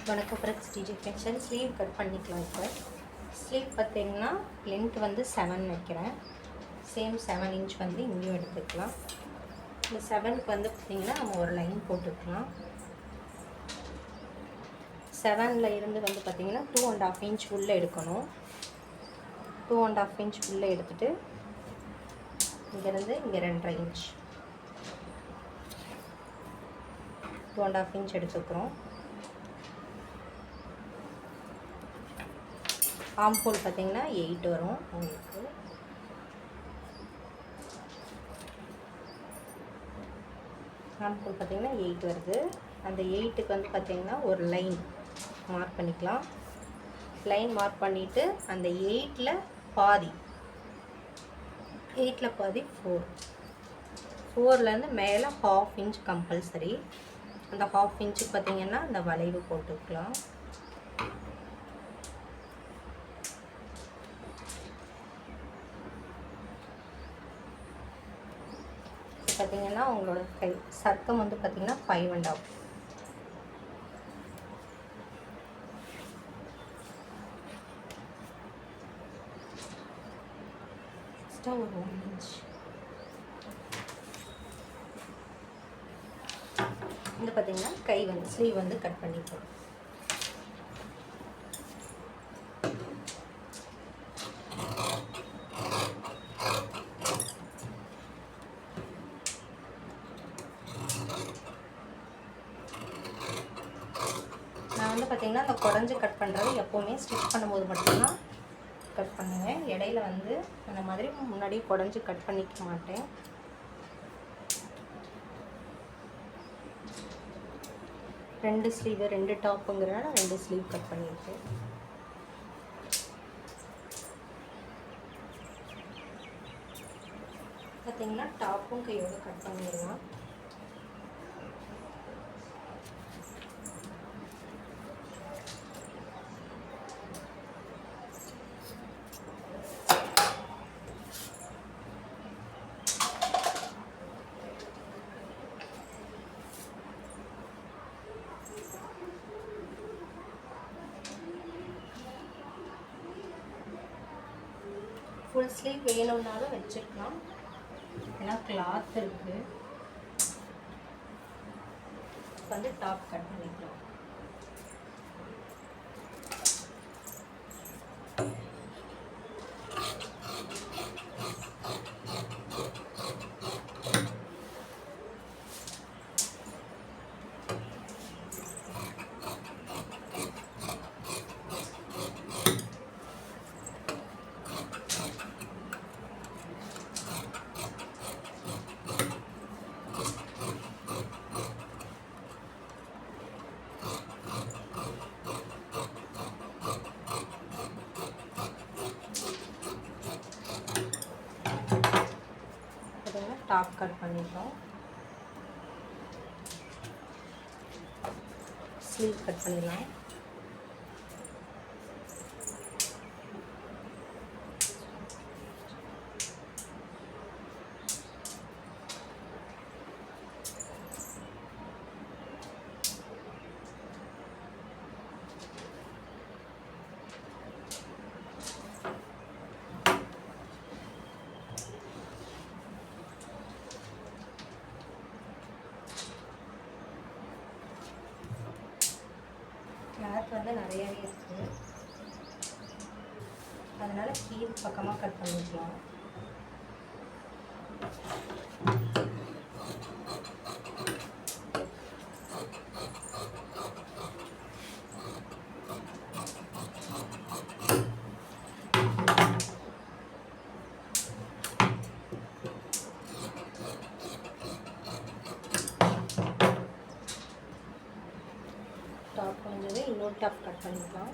வணக்கம் friends, DJ fashion. Sleeve cut பண்ணிக்கலாம். இப்போ ஸ்லீவ் பார்த்திங்கன்னா லென்த் வந்து 7 வைக்கிறேன். சேம் 7 இன்ச் வந்து இங்கேயும் எடுத்துக்கலாம். இந்த 7க்கு வந்து பார்த்திங்கன்னா நம்ம ஒரு லைன் போட்டுக்கலாம். 7ல் இருந்து வந்து பார்த்திங்கன்னா 2.5 இன்ச் உள்ளே எடுக்கணும். 2.5 இன்ச் உள்ளே எடுத்துகிட்டு இங்கேருந்து இங்கே 2.5 இன்ச் 2.5 இன்ச் எடுத்துக்கிறோம். ஆம் ஹோல் பார்த்திங்கன்னா 8 வரும் உங்களுக்கு. ஆம் ஹோல் பார்த்திங்கன்னா 8 வருது. அந்த 8க்கு வந்து பார்த்திங்கன்னா ஒரு லைன் மார்க் பண்ணிக்கலாம். லைன் மார்க் பண்ணிவிட்டு அந்த 8ல் பாதி 4லேருந்து மேலே 1/2 இன்ச் கம்பல்சரி. அந்த 1/2 இன்ச்சுக்கு பார்த்திங்கன்னா அந்த வளைவு போட்டுக்கலாம். பார்த்திங்கன்னா உங்களோட கை சர்க்கம் வந்து பார்த்திங்கன்னா 5.5. எக்ஸ்ட்ரா ஒரு 1 இன்ச். இந்த பார்த்திங்கன்னா கை வந்து ஸ்லீவ் வந்து கட் பண்ணிக்கலாம். நான் வந்து பார்த்திங்கன்னா அந்த குடஞ்சி கட் பண்ணுறது எப்போவுமே ஸ்டிச் பண்ணும்போது மட்டும்தான் கட் பண்ணுவேன். இடையில வந்து அந்த மாதிரி முன்னாடி குடஞ்சி கட் பண்ணிக்க மாட்டேன். ரெண்டு ஸ்லீவ் 2 டாப்புங்கிறனால 2 ஸ்லீவ் கட் பண்ணியிருக்கேன். பார்த்திங்கன்னா டாப்பும் கையோடு கட் பண்ணிடலாம். ஃபுல் ஸ்லீவ் வேணும்னாலும் வச்சுக்கலாம். ஏன்னா கிளாத் இருக்குது. வந்து டாப் கட் பண்ணிக்கலாம். டாப் கட் பண்ணிட்டோம். ஸ்லீவ் கட் பண்ணிடலாம். கிளாத் வந்து நிறையவே இருக்குது. அதனால் கீழ் பக்கமாக கட் பண்ணிக்கலாம். டாப் கொஞ்சம் இன்னொரு டாப் கட் பண்ணிக்கலாம்.